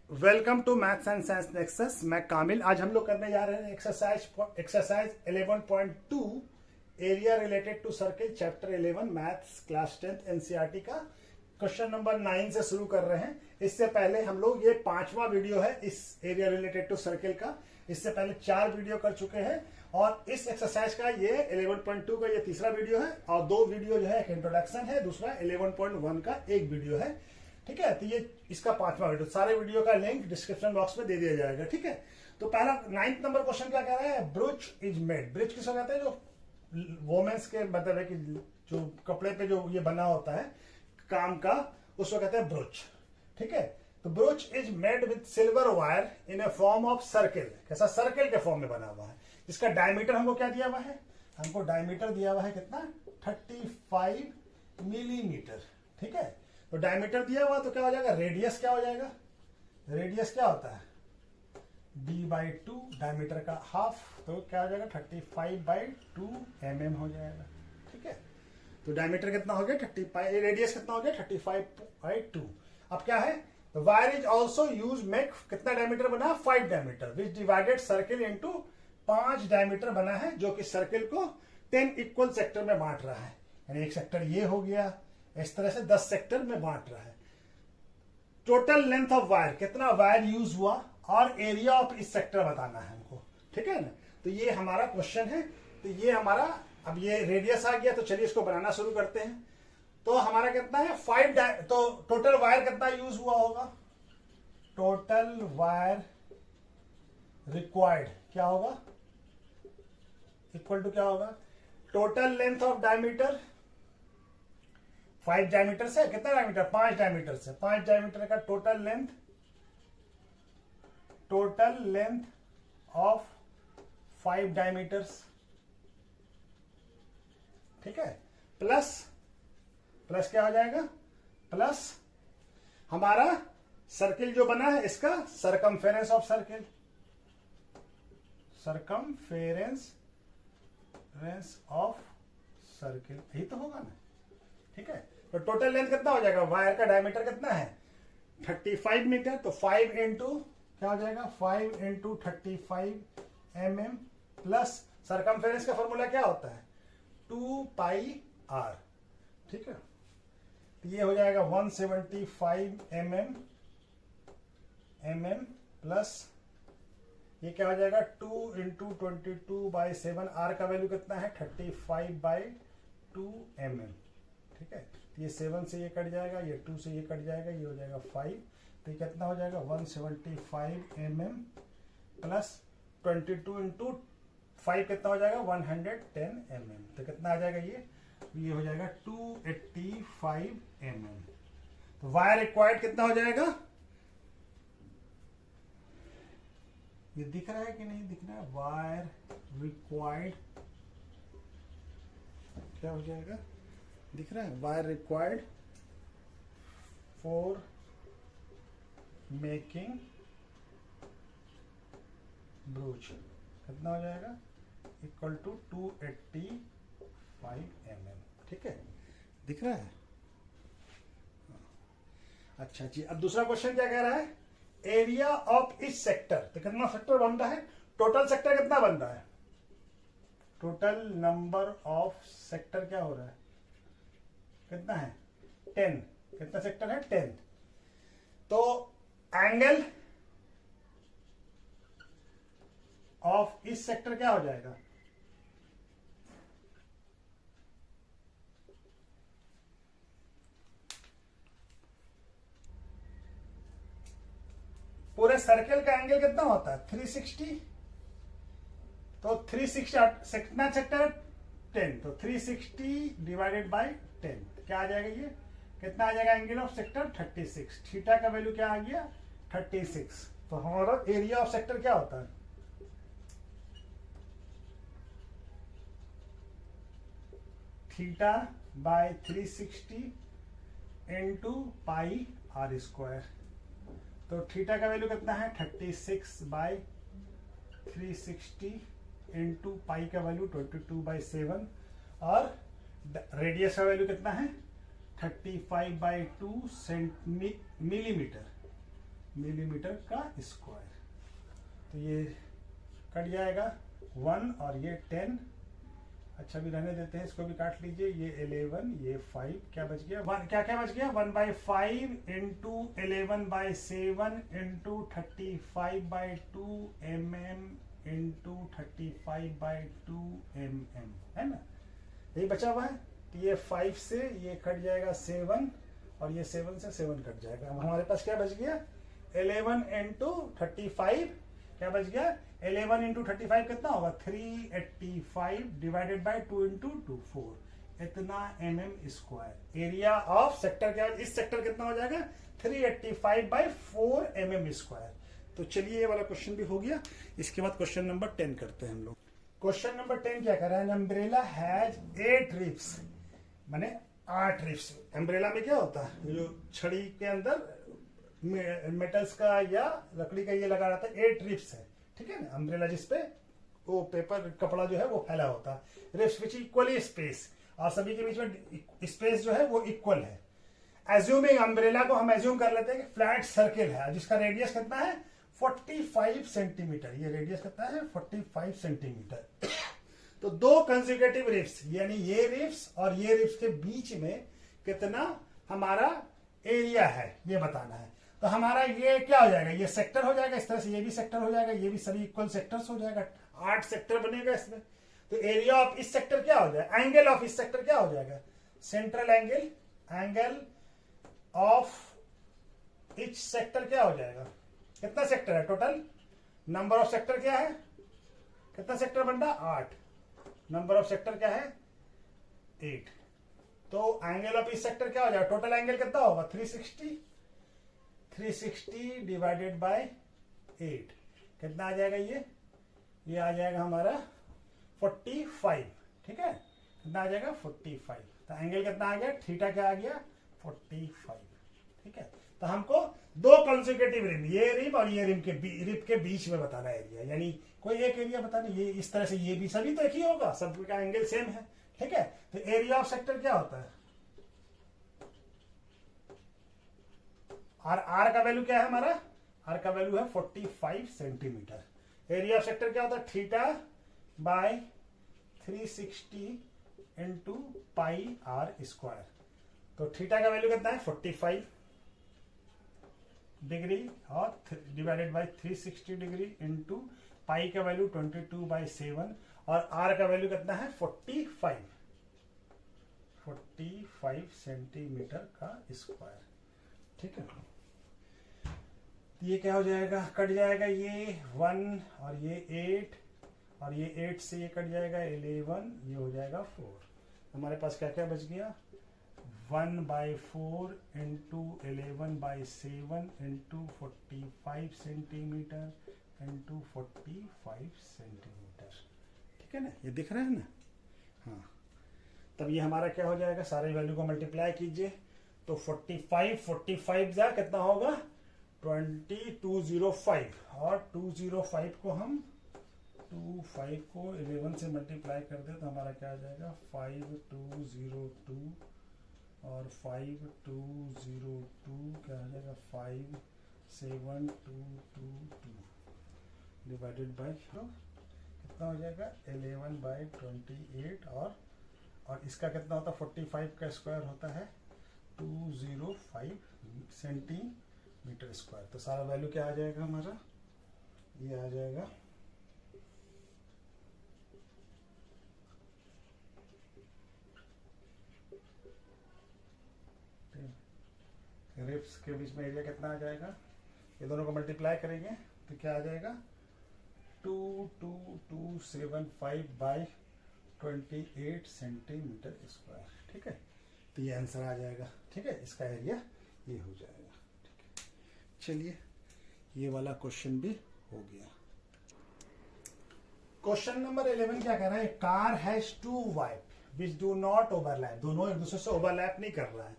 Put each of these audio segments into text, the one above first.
Welcome to maths and science nexus. मैं कामिल। आज हम लोग करने जा रहे हैं exercise 11.2 area related to circle chapter 11 maths class 10th NCERT का क्वेश्चन नंबर 9 से शुरू कर रहे हैं। इससे पहले हम लोग ये 5वां वीडियो है इस एरिया रिलेटेड टू सर्किल का। इससे पहले 4 वीडियो कर चुके हैं और इस एक्सरसाइज का ये 11.2 का ये तीसरा वीडियो है और 2 वीडियो जो है एक इंट्रोडक्शन है, दूसरा 11.1 का एक वीडियो है। ठीक है, तो ये इसका 5वां वीडियो। सारे वीडियो का लिंक डिस्क्रिप्शन बॉक्स में दे दिया जाएगा। ठीक है, तो पहला 9th नंबर क्वेश्चन क्या कह रहा है? ब्रूच इज मेड। ब्रिज किसको कहते हैं? जो वोमेन्स के मतलब है कि जो कपड़े पे जो ये बना होता है काम का, उसको कहते हैं ब्रूच। ठीक है, तो ब्रूच is made with silver wire in A form of circle. कैसा? सर्किल के फॉर्म में बना हुआ है। इसका डायमीटर हमको क्या दिया हुआ है? हमको डायमीटर दिया हुआ है कितना? 35 मिलीमीटर। ठीक है, तो डायमीटर दिया हुआ तो क्या हो जाएगा? रेडियस क्या हो जाएगा? रेडियस क्या होता है? d/2, डायमीटर का हाफ, तो क्या हो जाएगा? 35/2 mm हो जाएगा। ठीक है, तो डायमीटर कितना हो गया? 35। रेडियस कितना हो गया? 35/2। अब क्या है? Wire is also use make. कितना डायमीटर बना? 5 डायमीटर विच डिवाइडेड सर्किल इंटू 5 डायमीटर बना है, जो कि सर्किल को 10 इक्वल सेक्टर में बांट रहा है। यानी एक सेक्टर ये हो गया, इस तरह से 10 सेक्टर में बांट रहा है। टोटल लेंथ ऑफ वायर, कितना वायर यूज हुआ और एरिया ऑफ इस सेक्टर बताना है हमको। ठीक है ना, तो ये हमारा क्वेश्चन है। तो ये हमारा, अब ये रेडियस आ गया, तो चलिए इसको बनाना शुरू करते हैं। तो हमारा कितना है? 5। तो टोटल वायर कितना यूज हुआ होगा? टोटल वायर रिक्वायर्ड क्या होगा? इक्वल टू क्या होगा? Total length of diameter. 5 diameter से कितना डायमीटर? 5 डायमीटर से 5 डायमीटर का टोटल लेंथ ऑफ 5 डायमीटर्स। ठीक है, प्लस क्या हो जाएगा? प्लस हमारा सर्किल जो बना है इसका circumference of circle. Circumference of circle, यही तो होगा ना। ठीक है, तो टोटल लेंथ कितना हो जाएगा? वायर का डायमीटर कितना है? 35 मीटर। तो 5 इंटू क्या हो जाएगा? 5 इंटू 35 mm प्लस सरकमफेरेंस का फॉर्मूला क्या होता है? 2πr। ठीक है, तो ये हो जाएगा 175 mm प्लस ये क्या हो जाएगा? 2 इंटू 22/7। आर का वैल्यू कितना है? 35/2 mm। ठीक है, ये 7 से ये कट जाएगा, ये 2 से ये कट जाएगा, ये हो जाएगा 5। तो ये कितना हो जाएगा? 175 mm प्लस 22 इंटू 5 कितना हो जाएगा? 110 mm। तो कितना आ जाएगा? ये हो जाएगा 285 mm। तो वायर रिक्वायर्ड कितना हो जाएगा? ये दिख रहा है कि नहीं दिख रहा है? वायर रिक्वायर्ड क्या हो जाएगा? दिख रहा है? Wire required for making brooch कितना हो जाएगा? Equal to 285 mm। ठीक है, दिख रहा है? अच्छा जी, अब दूसरा क्वेश्चन क्या कह रहा है? एरिया ऑफ इस सेक्टर। तो कितना सेक्टर बन रहा है? टोटल सेक्टर कितना बन रहा है? टोटल नंबर ऑफ सेक्टर क्या हो रहा है? कितना है? 10। कितना सेक्टर है? 10। तो एंगल ऑफ इस सेक्टर क्या हो जाएगा? पूरे सर्किल का एंगल कितना होता है? 360। तो 360 कितना सेक्टर है? 10। तो 360 डिवाइडेड बाय 10 क्या आ जाएगा? ये कितना आ जाएगा? Angle of sector 36। थीटा का वैल्यू क्या आ गया? 36। तो हमारा एरिया ऑफ सेक्टर क्या होता है? Theta by 360 into pi R square. तो थीटा का वैल्यू कितना है? 36/360 इंटू पाई का वैल्यू 22/7 और रेडियस का वैल्यू कितना है? 35/2 मिलीमीटर। मिलीमीटर का स्क्वायर। तो ये कट जाएगा 1 और ये 10। अच्छा भी रहने देते हैं, इसको भी काट लीजिए। ये 11, ये 5, क्या बच गया? क्या क्या बच गया? 1/5 into 11/7 into 35/2 mm into 35/2 mm, है ना? यही बचा हुआ है। तो ये 5 से ये कट जाएगा 7 और ये 7 से 7 कट जाएगा। हमारे पास क्या बच गया? 11 इंटू 35, क्या बच गया? 11 इंटू 35 कितना होगा? 385 डिवाइडेड बाई 2 इंटू 2 4, इतना mm square. Area of sector क्या? इस सेक्टर कितना हो जाएगा? 385/4 mm स्क्वायर। तो चलिए ये वाला क्वेश्चन भी हो गया। इसके बाद क्वेश्चन नंबर 10 करते हैं हम लोग। क्वेश्चन नंबर 10 क्या कर रहा है? अम्ब्रेला हैज 8 रिप्स, माने 8 रिप्स। अम्ब्रेला में क्या होता है? जो छड़ी के अंदर मेटल्स का या लकड़ी का ये लगा रहता है, 8 रिप्स है, ठीक है ना? अम्ब्रेला जिसपे वो पेपर कपड़ा जो है वो फैला होता है। रिप्स विच इक्वली स्पेस, और सभी के बीच में स्पेस जो है वो इक्वल है। एज्यूमिंग, अम्ब्रेला को हम एज्यूम कर लेते हैं कि फ्लैट सर्किल है जिसका रेडियस कितना है? 45 सेंटीमीटर। ये रेडियस कितना है? 45 सेंटीमीटर। तो दो कंसेक्यूटिव रिप्स, यानी ये रिप्स और ये रिप्स के बीच में कितना हमारा एरिया है ये बताना है। तो हमारा ये क्या हो जाएगा? ये सेक्टर हो जाएगा, इस तरह से ये भी सेक्टर हो जाएगा, ये भी सभी इक्वल सेक्टर्स हो जाएगा। 8 सेक्टर बनेगा इसमें। तो एरिया ऑफ इस सेक्टर क्या हो जाएगा? एंगल ऑफ इस सेक्टर क्या हो जाएगा? Central angle, angle of each sector क्या हो जाएगा? कितना सेक्टर है टोटल? नंबर ऑफ सेक्टर क्या है? कितना सेक्टर बन रहा? 8। नंबर ऑफ सेक्टर क्या है? 8। तो एंगल ऑफ इस सेक्टर क्या हो जाएगा? टोटल एंगल कितना होगा? 360 डिवाइडेड बाय 8, कितना आ जाएगा? ये आ जाएगा हमारा 45, ठीक है? कितना आ जाएगा? 45। तो एंगल कितना आ गया? थीटा क्या आ गया? 45, ठीक है? तो हमको दो कंसेक्यूटिव रिम, ये रिम और ये रिम के बीच में बताना एरिया, यानी कोई एक एरिया बताना। ये इस तरह से ये भी सभी तो एक ही होगा, सबका एंगल सेम है, ठीक है? तो एरिया ऑफ सेक्टर क्या होता है? आर का वैल्यू क्या है हमारा? आर का वैल्यू है 45 सेंटीमीटर। एरिया ऑफ सेक्टर क्या होता है? Theta by 360 into pi R square. तो थीटा का वैल्यू कितना है? 45 डिग्री और divided by 360 degree into pi का वैल्यू 22/7 और आर का वैल्यू कितना है? 45 सेंटीमीटर का स्क्वायर, ठीक है? ये क्या हो जाएगा? कट जाएगा ये 1 और ये 8 और ये 8 से ये कट जाएगा 11, ये हो जाएगा 4। हमारे पास क्या क्या बच गया? 1/4 into 11/7 into 45 centimetre into 45 centimetre, ठीक है ना? ये दिख रहा है ना? हाँ। तब ये हमारा क्या हो जाएगा? सारे वैल्यू को मल्टीप्लाई कीजिए। तो 45 जा कितना होगा? 2205, और 205 को हम 25 को 11 से मल्टीप्लाई कर दे तो हमारा क्या आ जाएगा? 5202 और 5202 क्या हो जाएगा? 57222 डिवाइडेड बाई कितना हो जाएगा? 11/28 और इसका कितना होता है? 45 का स्क्वायर होता है 205 सेंटीमीटर स्क्वायर। तो सारा वैल्यू क्या आ जाएगा हमारा? ये आ जाएगा रिप्स के बीच में एरिया कितना आ जाएगा? ये दोनों को मल्टीप्लाई करेंगे तो क्या आ जाएगा? 22275/28 सेंटीमीटर स्क्वायर, ठीक है? तो ये आंसर आ जाएगा, ठीक है? इसका एरिया ये हो जाएगा, ठीक है? चलिए ये वाला क्वेश्चन भी हो गया। क्वेश्चन नंबर 11 क्या कह रहा है? Car has 2 wipe which do not overlap, दोनों एक दूसरे से ओवरलैप नहीं कर रहा है।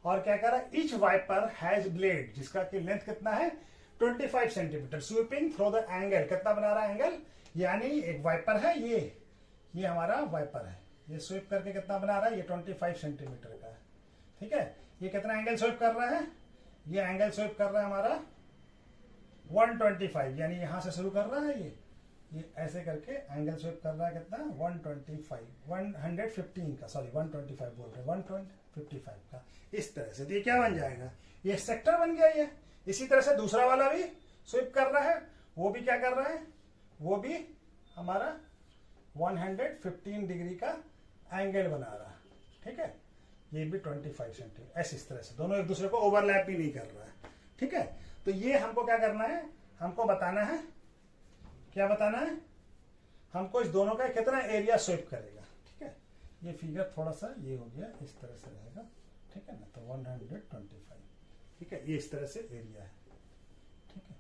और क्या कह रहा है? ईच वाइपर हैज ब्लेड जिसका कि लेंथ कितना है? 25 centimetre sweeping through the angle, कितना बना रहा है एंगल? यानी एक वाइपर है, ये हमारा वाइपर है, ये स्वीप करके कितना बना रहा है? ये 25 सेंटीमीटर का है, ठीक है? ये कितना एंगल स्वीप कर रहा है? ये एंगल स्वीप कर रहा है हमारा 125, यानी यहां से शुरू कर रहा है ये ऐसे करके एंगल स्वेप कर रहा है कितना 115 का, सॉरी 125 बोल रहे 155 का, इस तरह से। तो ये क्या बन जाएगा, ये सेक्टर बन गया ये। इसी तरह से दूसरा वाला भी स्वेप कर रहा है, वो भी क्या कर रहा है, वो भी हमारा 115 डिग्री का एंगल बना रहा है, ठीक है। ये भी 25 सेंटीमीटर, ऐसे इस तरह से दोनों एक दूसरे को ओवरलैप भी नहीं कर रहा है, ठीक है। तो ये हमको क्या करना है, हमको बताना है, क्या बताना है हमको, इस दोनों का कितना एरिया स्वेप करेगा, ठीक है। ये फिगर थोड़ा सा ये हो गया, इस तरह से रहेगा, ठीक है ना। तो 125, ठीक है, ये इस तरह से एरिया है, ठीक है,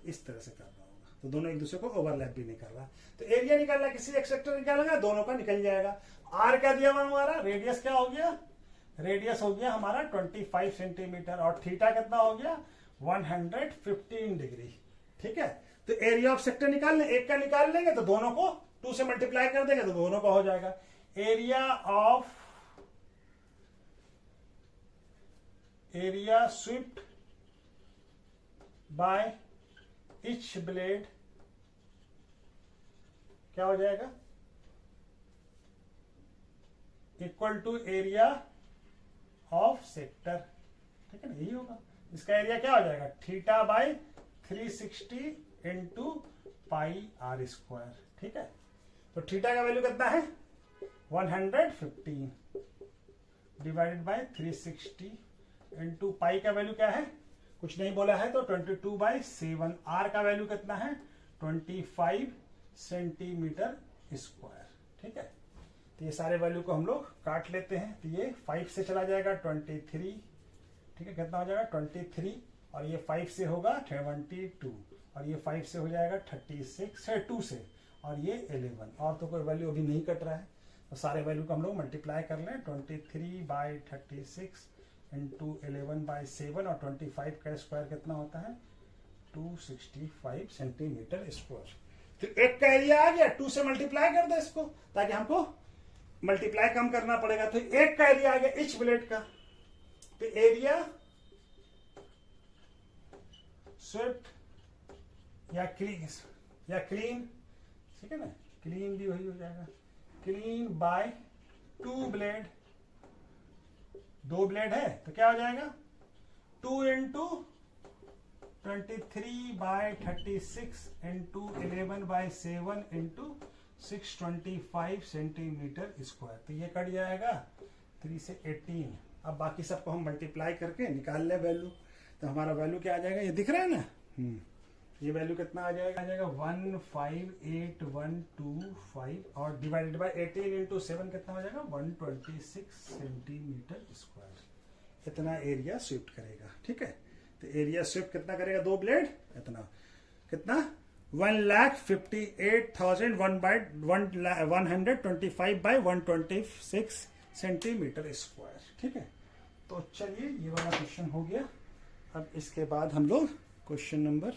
इस तरह से कर रहा होगा। तो दोनों एक दूसरे को ओवरलैप भी नहीं कर रहा। तो एरिया निकालना, किसी एक सेक्टर निकालेगा, दोनों का निकल जाएगा। आर क्या दिया हुआ हमारा, रेडियस क्या हो गया, रेडियस हो गया हमारा 25 सेंटीमीटर, और थीटा कितना हो गया 115 डिग्री, ठीक है। तो एरिया ऑफ सेक्टर निकालने, एक का निकाल लेंगे तो दोनों को 2 से मल्टीप्लाई कर देंगे तो दोनों का हो जाएगा। Area swept by each blade क्या हो जाएगा, equal to area of sector, ठीक है ना, यही होगा। इसका एरिया क्या हो जाएगा, theta by 360 into pi R square, ठीक है। तो थीटा का वैल्यू कितना है 115 डिवाइडेड बाय 360 इंटू पाई का वैल्यू क्या है, कुछ नहीं बोला है तो 22/7। आर का वैल्यू कितना है 25 सेंटीमीटर स्क्वायर, ठीक है। तो ये सारे वैल्यू को हम लोग काट लेते हैं। तो ये 5 से चला जाएगा 23, ठीक है, कितना हो जाएगा 23, और ये 5 से होगा 72, और ये 5 से हो जाएगा 36 है 2 से, और ये 11, और तो कोई वैल्यू अभी नहीं कट रहा है। तो सारे वैल्यू को हम लोग मल्टीप्लाई कर लें, 23/36 इंटू 11/7, और 25 का स्क्वायर कितना होता है 265 सेंटीमीटर स्क्वायर। तो एक का एरिया आ गया, 2 से मल्टीप्लाई कर दो इसको, ताकि हमको मल्टीप्लाई कम करना पड़ेगा। तो एक का एरिया आ गया इच ब्लेड का, तो एरिया स्वेप्ट या क्लीन, ठीक है ना, क्लीन भी वही हो जाएगा, क्लीन बाय 2 ब्लेड, 2 ब्लेड है तो क्या हो जाएगा 2 into 23/36 into 11/7 into 625 centimetre square. तो ये कट जाएगा 3 से 18। अब बाकी सबको हम मल्टीप्लाई करके निकाल लें वैल्यू, तो हमारा वैल्यू क्या आ जाएगा, ये दिख रहा है ना, ये वैल्यू कितना आ जाएगा 158,125, और डिवाइडेड बाय 18 इंटू 7 कितना हो जाएगा 126 सेंटीमीटर स्क्वायर। इतना एरिया स्वेप्ट करेगा, ठीक है। तो एरिया स्वेप्ट कितना करेगा 2 ब्लेड, इतना कितना 1,58,125/126 सेंटीमीटर स्क्वायर, ठीक है। तो चलिए ये वाला क्वेश्चन हो गया। अब इसके बाद हम लोग क्वेश्चन नंबर